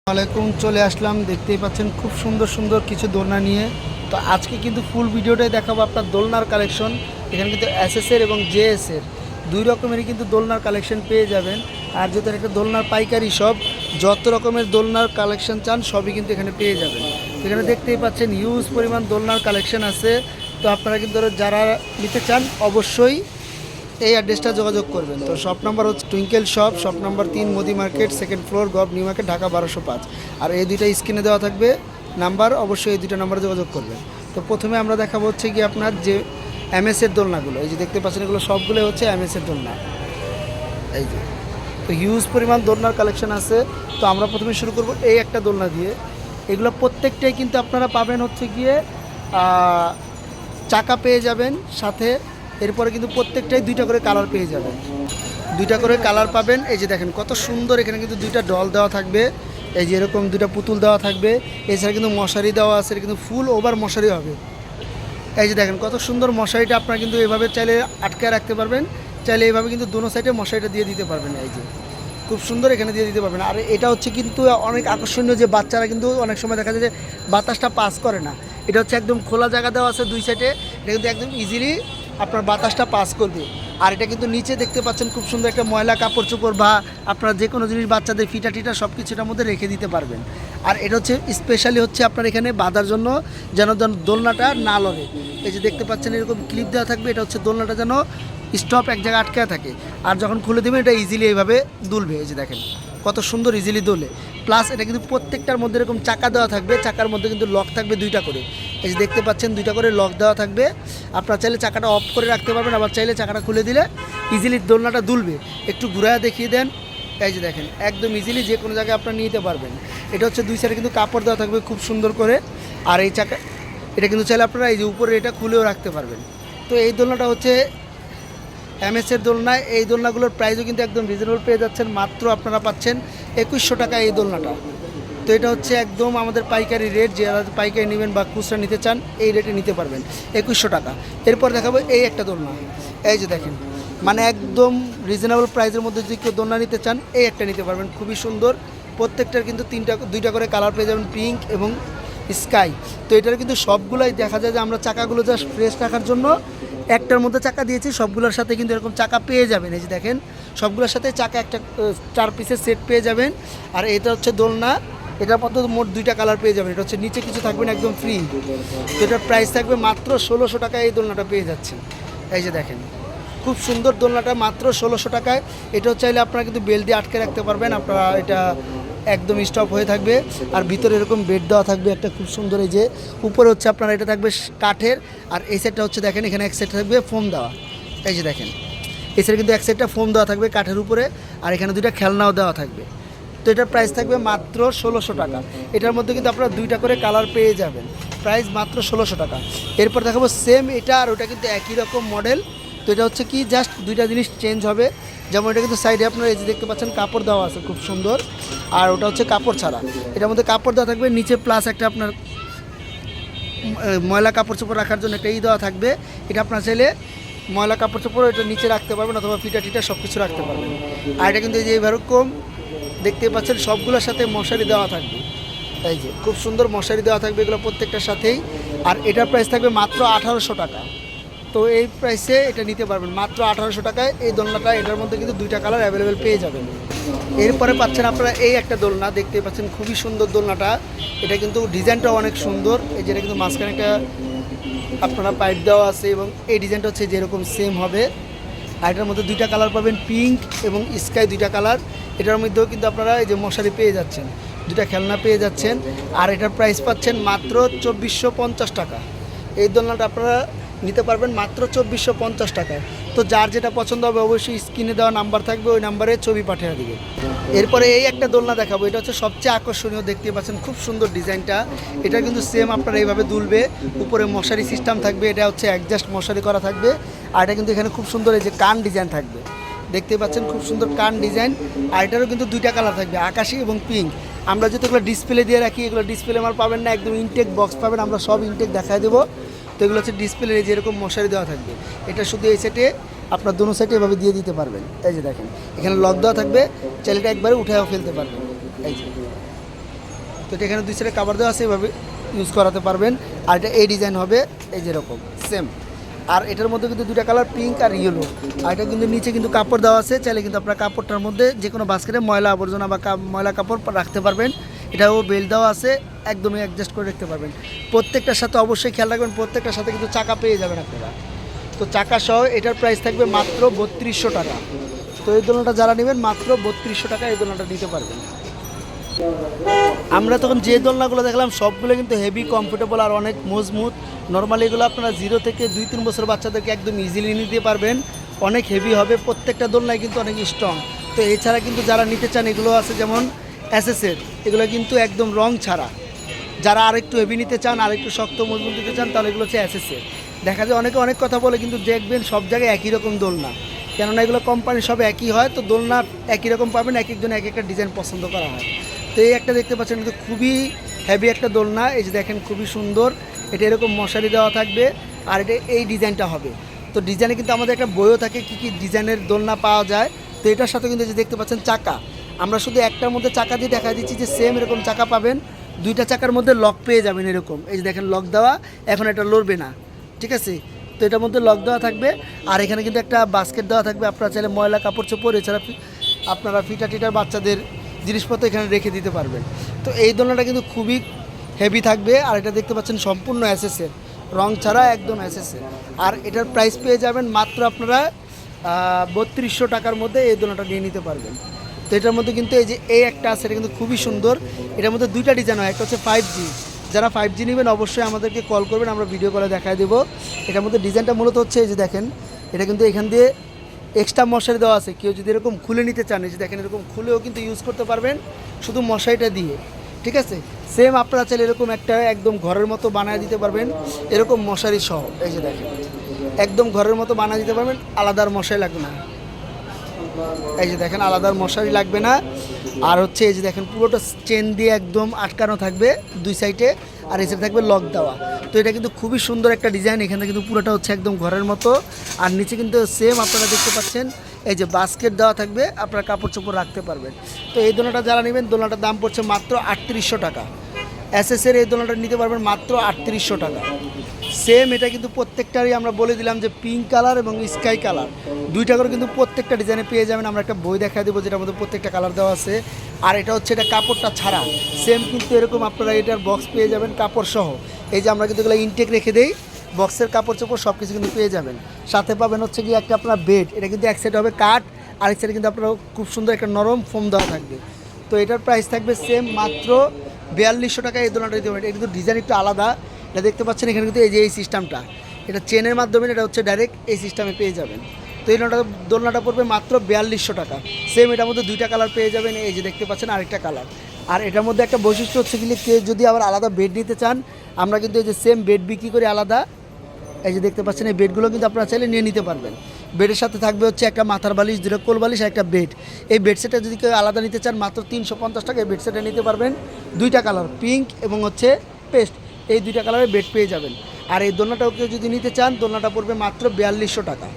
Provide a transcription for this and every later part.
ওয়ালাইকুম, চলে আসলাম। দেখতেই পাচ্ছেন খুব সুন্দর সুন্দর কিছু দোলনা নিয়ে। তো আজকে কিন্তু ফুল ভিডিওটাই দেখাবো আপনার দোলনার কালেকশন। এখানে কিন্তু এসএসের এবং জেএসের দুই রকমেরই কিন্তু দোলনার কালেকশন পেয়ে যাবেন। আর যদি একটা দোলনার পাইকারি সব, যত রকমের দোলনার কালেকশন চান সবই কিন্তু এখানে পেয়ে যাবেন। এখানে দেখতেই পাচ্ছেন হিউজ পরিমাণ দোলনার কালেকশন আছে। তো আপনারা কিন্তু যারা নিতে চান অবশ্যই এই অ্যাড্রেসটা যোগাযোগ করবেন। তো শপ নাম্বার হচ্ছে twinkle shop, shop number 3, Modi market, second floor, gov new market, Dhaka 1205। আর এই দুইটা স্ক্রিনে দেওয়া থাকবে নাম্বার, অবশ্যই এই দুটো নাম্বারে যোগাযোগ করবেন। তো প্রথমে আমরা দেখাবো হচ্ছে কি আপনার যে এমএসের দোলনাগুলো। এই যে দেখতে পাচ্ছেন এগুলো সবগুলো হচ্ছে এমএসের দোলনা। এই যে তো হিউজ পরিমাণ দোলনার কালেকশন আছে। তো আমরা প্রথমে শুরু করব এই একটা দোলনা দিয়ে। এগুলো প্রত্যেকটাই কিন্তু আপনারা পাবেন হচ্ছে গিয়ে চাকা পেয়ে যাবেন সাথে। এরপরে কিন্তু প্রত্যেকটাই দুইটা করে কালার পেয়ে যাবেন, দুইটা করে কালার পাবেন। এই যে দেখেন কত সুন্দর, এখানে কিন্তু দুইটা ডল দেওয়া থাকবে। এই যে এরকম দুইটা পুতুল দেওয়া থাকবে। এছাড়া কিন্তু মশারি দেওয়া আছে, এটা কিন্তু ফুল ওভার মশারি হবে। এই যে দেখেন কত সুন্দর মশারিটা, আপনারা কিন্তু এভাবে চাইলে আটকে রাখতে পারবেন, চাইলে এইভাবে কিন্তু দোনো সাইডে মশারিটা দিয়ে দিতে পারবেন। এই যে খুব সুন্দর এখানে দিয়ে দিতে পারবেন। আর এটা হচ্ছে কিন্তু অনেক আকর্ষণীয়, যে বাচ্চারা কিন্তু অনেক সময় দেখা যায় যে বাতাসটা পাস করে না। এটা হচ্ছে একদম খোলা জায়গা দেওয়া আছে দুই সাইডে, এটা কিন্তু একদম ইজিলি আপনার বাতাসটা পাস করবে। আর এটা কিন্তু নিচে দেখতে পাচ্ছেন খুব সুন্দর একটা ময়লা কাপড় চোপড় বা আপনার যে কোনো জিনিস বাচ্চাদের ফিটা টিটা সব কিছুটার মধ্যে রেখে দিতে পারবেন। আর এটা হচ্ছে স্পেশালি হচ্ছে আপনার এখানে বাঁধার জন্য, যেন দোলনাটা না লড়ে। এই যে দেখতে পাচ্ছেন এরকম ক্লিপ দেওয়া থাকবে, এটা হচ্ছে দোলনাটা যেন স্টপ এক জায়গায় আটকে থাকে। আর যখন খুলে দেবেন এটা ইজিলি এইভাবে দুলবে। এই যে দেখেন কত সুন্দর ইজিলি দোলে। প্লাস এটা কিন্তু প্রত্যেকটার মধ্যে এরকম চাকা দেওয়া থাকবে, চাকার মধ্যে কিন্তু লক থাকবে দুইটা করে। এই যে দেখতে পাচ্ছেন দুইটা করে লক দেওয়া থাকবে। আপনারা চাইলে চাকাটা অফ করে রাখতে পারবেন, আবার চাইলে চাকাটা খুলে দিলে ইজিলি দোলনাটা দুলবে। একটু ঘুরায় দেখিয়ে দেন। এই যে দেখেন একদম ইজিলি যে কোনো জায়গায় আপনারা নিতে পারবেন। এটা হচ্ছে দুই সাইডে কিন্তু কাপড় দেওয়া থাকবে খুব সুন্দর করে। আর এই চাকা এটা কিন্তু চাইলে আপনারা এই যে উপরে এটা খুলেও রাখতে পারবেন। তো এই দোলনাটা হচ্ছে এমএসের দোলনা। এই দোলনাগুলোর প্রাইসও কিন্তু একদম রিজনেবল পেয়ে যাচ্ছেন, মাত্র আপনারা পাচ্ছেন 2100 টাকা এই দোলনাটা। তো এটা হচ্ছে একদম আমাদের পাইকারি রেট, যারা পাইকারি নেবেন বা খুচরা নিতে চান এই রেটে নিতে পারবেন 2100 টাকা। এরপর দেখাবো এই একটা দোলনা। এই যে দেখেন মানে একদম রিজনেবল প্রাইসের মধ্যে যদি কেউ দোলনা নিতে চান এই একটা নিতে পারবেন, খুবই সুন্দর। প্রত্যেকটার কিন্তু দুইটা করে কালার পেয়ে যাবেন, পিঙ্ক এবং স্কাই। তো এটার কিন্তু সবগুলোই দেখা যায় যে আমরা চাকাগুলো জাস্ট ফ্রেশ রাখার জন্য একটার মধ্যে চাকা দিয়েছি, সবগুলোর সাথে কিন্তু এরকম চাকা পেয়ে যাবেন। এই যে দেখেন সবগুলোর সাথে চাকা একটা 4 পিসের সেট পেয়ে যাবেন। আর এটা হচ্ছে দোলনা, এটার মধ্যে মোট দুইটা কালার পেয়ে যাবেন। এটা হচ্ছে নিচে কিছু থাকবে না, একদম ফ্রি। তো এটার প্রাইস থাকবে মাত্র 1600 টাকায় এই দোলনাটা পেয়ে যাচ্ছেন। এই যে দেখেন খুব সুন্দর দোলনাটা মাত্র 1600 টাকায়। এটাও চাইলে আপনারা কিন্তু বেল দিয়ে আটকে রাখতে পারবেন, আপনারা এটা একদম স্টপ হয়ে থাকবে। আর ভিতরে এরকম বেড দেওয়া থাকবে একটা খুব সুন্দর। এই যে উপরে হচ্ছে আপনার এটা থাকবে কাঠের, আর এই সাইডটা হচ্ছে দেখেন এখানে এক সাইড থাকবে ফোম দেওয়া। এই যে দেখেন এই সাইডে কিন্তু এক সাইডটা ফোম দেওয়া থাকবে কাঠের উপরে, আর এখানে দুইটা খেলনাও দেওয়া থাকবে। তো এটার প্রাইস থাকবে মাত্র 1600 টাকা। এটার মধ্যে কিন্তু আপনারা দুইটা করে কালার পেয়ে যাবেন, প্রাইস মাত্র 1600 টাকা। এরপর দেখাবো সেম এটা, আর ওটা কিন্তু একই রকম মডেল। তো এটা হচ্ছে কি জাস্ট দুইটা জিনিস চেঞ্জ হবে। যেমন এটা কিন্তু সাইডে আপনারা এই যে দেখতে পাচ্ছেন কাপড় দেওয়া আছে খুব সুন্দর, আর ওটা হচ্ছে কাপড় ছাড়া। এটার মধ্যে কাপড় দেওয়া থাকবে নিচে, প্লাস একটা আপনার ময়লা কাপড় চোপড় রাখার জন্য একটা দেওয়া থাকবে। এটা আপনার চাইলে ময়লা কাপড় চোপড় এটা নিচে রাখতে পারবেন, অথবা ফিটা টিটা সব কিছু রাখতে পারবেন। আর এটা কিন্তু এই যে এরকম দেখতে পাচ্ছেন সবগুলোর সাথে মশারি দেওয়া থাকবে। এই যে খুব সুন্দর মশারি দেওয়া থাকবে এগুলো প্রত্যেকটার সাথেই। আর এটার প্রাইস থাকবে মাত্র 1800 টাকা। তো এই প্রাইসে এটা নিতে পারবেন মাত্র 1800 টাকায় এই দোলনাটা। এটার মধ্যে কিন্তু দুইটা কালার অ্যাভেলেবেল পেয়ে যাবেন। এরপরে পাচ্ছেন আপনারা এই একটা দোলনা, দেখতে পাচ্ছেন খুবই সুন্দর দোলনাটা। এটা কিন্তু ডিজাইনটাও অনেক সুন্দর। এই যেটা কিন্তু মাঝখানে একটা আপনারা পাইপ দেওয়া আছে, এবং এই ডিজাইনটা হচ্ছে যেরকম সেম হবে। আর এটার মধ্যে দুইটা কালার পাবেন, পিঙ্ক এবং স্কাই দুইটা কালার। এটার মধ্যেও কিন্তু আপনারা এই যে মশারি পেয়ে যাচ্ছেন, দুইটা খেলনা পেয়ে যাচ্ছেন। আর এটার প্রাইস পাচ্ছেন মাত্র 2450 টাকা। এই দোলনাটা আপনারা নিতে পারবেন মাত্র 2450 টাকায়। তো যার যেটা পছন্দ হবে অবশ্যই স্ক্রিনে দেওয়া নাম্বার থাকবে, ওই নাম্বারে ছবি পাঠিয়ে দিবে। এরপরে এই একটা দোলনা দেখাবো, এটা হচ্ছে সবচেয়ে আকর্ষণীয়। দেখতে পাচ্ছেন খুব সুন্দর ডিজাইনটা। এটা কিন্তু সেম আপনারা এইভাবে দুলবে, উপরে মশারি সিস্টেম থাকবে, এটা হচ্ছে অ্যাডজাস্ট মশারি করা থাকবে। আর এটা কিন্তু এখানে খুব সুন্দর এই যে কান ডিজাইন থাকবে, দেখতে পাচ্ছেন খুব সুন্দর কান ডিজাইন। আর এটারও কিন্তু দুইটা কালার থাকবে, আকাশি এবং পিঙ্ক। আমরা যদি এগুলো ডিসপ্লে দিয়ে রাখি, এগুলো ডিসপ্লে মাল পাবেন না, একদম ইনটেক বক্স পাবেন, আমরা সব ইনটেক দেখায় দেবো। তো এগুলো হচ্ছে ডিসপ্লে যেরকম মশারি দেওয়া থাকবে, এটা শুধু এই সেটে আপনার দোনো সাইডে এভাবে দিয়ে দিতে পারবেন। এই যে দেখেন এখানে লক দেওয়া থাকবে, চাইলে এটা একবারে উঠেও ফেলতে পারবেন। এই যে তো এটা এখানে 2 সাইডে কাভার দেওয়া আছে, এভাবে ইউজ করাতে পারবেন। আর এটা এই ডিজাইন হবে এই যেরকম সেম। আর এটার মধ্যে কিন্তু 2টা কালার, পিঙ্ক আর ইয়েলো। আর এটা কিন্তু নিচে কিন্তু কাপড় দেওয়া আছে, চাইলে কিন্তু আপনার কাপড়টার মধ্যে যে কোনো বাস্কেটে ময়লা আবর্জনা বা ময়লা কাপড় রাখতে পারবেন। এটাও বেল্ট দেওয়া আছে, একদমই অ্যাডজাস্ট করে রাখতে পারবেন। প্রত্যেকটার সাথে অবশ্যই খেয়াল রাখবেন, প্রত্যেকটার সাথে কিন্তু চাকা পেয়ে যাবেন আপনারা। তো চাকা সহ এটার প্রাইস থাকবে মাত্র 3200 টাকা। তো এই দোলনাটা যারা নেবেন মাত্র 3200 টাকা এই দোলনাটা নিতে পারবেন। আমরা তখন যে দোলনাগুলো দেখলাম সবগুলো কিন্তু হেভি কমফোর্টেবল আর অনেক মজবুত। নর্মালি এগুলো আপনারা 0 থেকে 2-3 বছর বাচ্চাদেরকে একদম ইজিলি নিতে পারবেন, অনেক হেভি হবে। প্রত্যেকটা দোলনায় কিন্তু অনেক স্ট্রং। তো এছাড়া কিন্তু যারা নিতে চান এগুলো আছে যেমন এসএসের, এগুলো কিন্তু একদম রং ছাড়া। যারা আরেকটু হেভি নিতে চান, আরেকটু শক্ত মজবুত নিতে চান, তাহলে এগুলো হচ্ছে এসএসের। দেখা যায় অনেকে অনেক কথা বলে, কিন্তু দেখবেন সব জায়গায় একই রকম দোলনা, কেননা এগুলো কোম্পানি সব একই হয়। তো দোলনা একই রকম পাবেন, এক একজন এক একটা ডিজাইন পছন্দ করা হয়। তো এই একটা দেখতে পাচ্ছেন কিন্তু খুবই হেভি একটা দোলনা, এই যে দেখেন খুবই সুন্দর। এটা এরকম মশারি দেওয়া থাকবে, আর এটা এই ডিজাইনটা হবে। তো ডিজাইনে কিন্তু আমাদের একটা বইও থাকে কী কী ডিজাইনের দোলনা পাওয়া যায়। তো এটার সাথে কিন্তু যে দেখতে পাচ্ছেন চাকা, আমরা শুধু একটার মধ্যে চাকা দিয়ে দেখা দিচ্ছি যে সেম এরকম চাকা পাবেন। 2টা চাকার মধ্যে লক পেয়ে যাবেন এরকম, এই যে দেখেন লক দেওয়া, এখন এটা লড়বে না, ঠিক আছে। তো এটার মধ্যে লক দেওয়া থাকবে, আর এখানে কিন্তু একটা বাস্কেট দেওয়া থাকবে। আপনারা চাইলে ময়লা কাপড় চোপড়, এছাড়া আপনারা ফিটার টিটার বাচ্চাদের জিনিসপত্র এখানে রেখে দিতে পারবেন। তো এই দোলনাটা কিন্তু খুবই হেভি থাকবে। আর এটা দেখতে পাচ্ছেন সম্পূর্ণ এসএসের, রং ছাড়া একদম এসএসের। আর এটার প্রাইস পেয়ে যাবেন মাত্র আপনারা 3200 টাকার মধ্যে এই দোলনাটা নিয়ে নিতে পারবেন। তো এটার মধ্যে কিন্তু এই যে এই একটা আছে, এটা কিন্তু খুবই সুন্দর। এটার মধ্যে 2টা ডিজাইন হয়, একটা হচ্ছে 5G। যারা 5G নেবেন অবশ্যই আমাদেরকে কল করবেন, আমরা ভিডিও কলে দেখায় দেবো। এটার মধ্যে ডিজাইনটা মূলত হচ্ছে এই যে দেখেন, এটা কিন্তু এখান দিয়ে এক্সট্রা মশারি দেওয়া আছে। কেউ যদি এরকম খুলে নিতে চান, এই যে দেখেন এরকম খুলেও কিন্তু ইউজ করতে পারবেন, শুধু মশারিটা দিয়ে, ঠিক আছে। সেম আপনারা চাইলে এরকম একটা একদম ঘরের মতো বানিয়ে দিতে পারবেন, এরকম মশারি সহ। এই যে দেখেন একদম ঘরের মতো বানিয়ে দিতে পারবেন, আলাদা আর মশারি লাগবে না। এই যে দেখেন আলাদা মশারি লাগবে না। আর হচ্ছে এই যে দেখেন পুরোটা চেন দিয়ে একদম আটকানো থাকবে 2 সাইডে, আর এই সাইডে থাকবে লক দেওয়া। তো এটা কিন্তু খুবই সুন্দর একটা ডিজাইন। এখানে কিন্তু পুরোটা হচ্ছে একদম ঘরের মতো, আর নিচে কিন্তু সেম আপনারা দেখতে পাচ্ছেন এই যে বাস্কেট দেওয়া থাকবে, আপনারা কাপড় চোপড় রাখতে পারবেন। তো এই দোলনাটা যারা নেবেন, দোলনাটার দাম পড়ছে মাত্র 3800 টাকা। এসএসের এই দোলনাটা নিতে পারবেন মাত্র 3800 টাকা। সেম এটা কিন্তু প্রত্যেকটারই আমরা বলে দিলাম যে পিঙ্ক কালার এবং স্কাই কালার 2টা করে কিন্তু প্রত্যেকটা ডিজাইনে পেয়ে যাবেন। আমরা একটা বই দেখা দেবো যেটার মধ্যে প্রত্যেকটা কালার দেওয়া আছে। আর এটা হচ্ছে এটা কাপড়টা ছাড়া, সেম কিন্তু এরকম আপনারা এটার বক্স পেয়ে যাবেন কাপড় সহ। এই যে আমরা কিন্তু এগুলো ইনটেক রেখে দেই, বক্সের কাপড় চোপড় সব কিছু কিন্তু পেয়ে যাবেন। সাথে পাবেন হচ্ছে কি একটা আপনার বেড, এটা কিন্তু এক সাইড হবে কাঠ, আরেক সাইডে কিন্তু আপনার খুব সুন্দর একটা নরম ফোম দেওয়া থাকবে। তো এটার প্রাইস থাকবে সেম মাত্র 4200 টাকা এই দোলনাটা দিতে পারেন। এটা কিন্তু ডিজাইন একটু আলাদা, এটা দেখতে পাচ্ছেন এখানে কিন্তু এই যে এই সিস্টেমটা, এটা চেনের মাধ্যমে, এটা হচ্ছে ডাইরেক্ট এই সিস্টেমে পেয়ে যাবেন। তো এই দোলনাটা পড়বে মাত্র 4200 টাকা। সেম এটার মধ্যে 2টা কালার পেয়ে যাবেন, এই যে দেখতে পাচ্ছেন আরেকটা কালার। আর এটার মধ্যে একটা বৈশিষ্ট্য হচ্ছে কি, কেউ যদি আবার আলাদা বেড নিতে চান, আমরা কিন্তু এই যে সেম বেড বিক্রি করি আলাদা। এই যে দেখতে পাচ্ছেন এই বেডগুলো কিন্তু আপনারা চাইলে নিয়ে নিতে পারবেন। বেডের সাথে থাকবে হচ্ছে একটা মাথার বালিশ, 2টা কোল বালিশ, আর একটা বেড। এই বেডসেটটা যদি কেউ আলাদা নিতে চান মাত্র 350 টাকা এই বেডসেটটা নিতে পারবেন। 2টা কালার, পিঙ্ক এবং হচ্ছে পেস্ট, এই 2টা কালারের বেড পেয়ে যাবেন। আর এই দোলনাটাও কেউ যদি নিতে চান, দোলনাটা পড়বে মাত্র 4200 টাকা।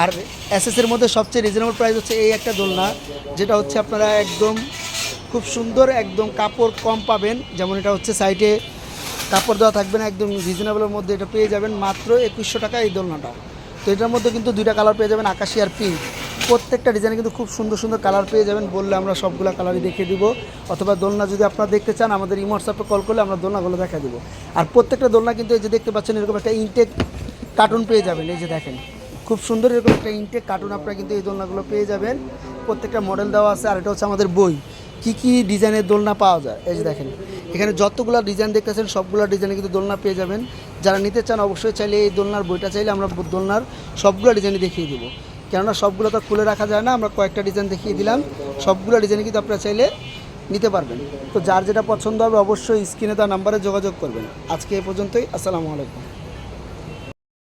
আর এসএসের মধ্যে সবচেয়ে রিজনেবল প্রাইস হচ্ছে এই একটা দোলনা, যেটা হচ্ছে আপনারা একদম খুব সুন্দর, একদম কাপড় কম পাবেন। যেমন এটা হচ্ছে সাইডে কাপড় দেওয়া থাকবে না, একদম রিজনেবলের মধ্যে এটা পেয়ে যাবেন মাত্র 2100 টাকা এই দোলনাটা। তো এটার মধ্যে কিন্তু 2টা কালার পেয়ে যাবেন, আকাশি আর পিঙ্ক। প্রত্যেকটা ডিজাইনে কিন্তু খুব সুন্দর সুন্দর কালার পেয়ে যাবেন। বললে আমরা সবগুলো কালারই দেখিয়ে দিব, অথবা দোলনা যদি আপনারা দেখতে চান আমাদের ইমো হোয়াটসঅ্যাপে কল করলে আমরা দোলনাগুলো দেখা দিব। আর প্রত্যেকটা দোলনা কিন্তু এই যে দেখতে পাচ্ছেন এরকম একটা ইনটেক কার্টুন পেয়ে যাবেন। এই যে দেখেন খুব সুন্দর এরকম একটা ইনটেক কার্টুন আপনারা কিন্তু এই দোলনাগুলো পেয়ে যাবেন। প্রত্যেকটা মডেল দেওয়া আছে। আর এটা হচ্ছে আমাদের বই, কী কী ডিজাইনের দোলনা পাওয়া যায়। এই যে দেখেন এখানে যতগুলো ডিজাইন দেখতেছেন সবগুলো ডিজাইনে কিন্তু দোলনা পেয়ে যাবেন। যারা নিতে চান অবশ্যই চাইলে এই দোলনার বইটা চাইলে আমরা দোলনার সবগুলো ডিজাইনই দেখিয়ে দেবো, কেননা সবগুলো তো খুলে রাখা যায় না। আমরা কয়েকটা ডিজাইন দেখিয়ে দিলাম, সবগুলো ডিজাইনে কিন্তু আপনারা চাইলে নিতে পারবেন। তো যার যেটা পছন্দ হবে অবশ্যই স্ক্রিনে তার নাম্বারে যোগাযোগ করবেন। আজকে এ পর্যন্তই, আসসালামু আলাইকুম।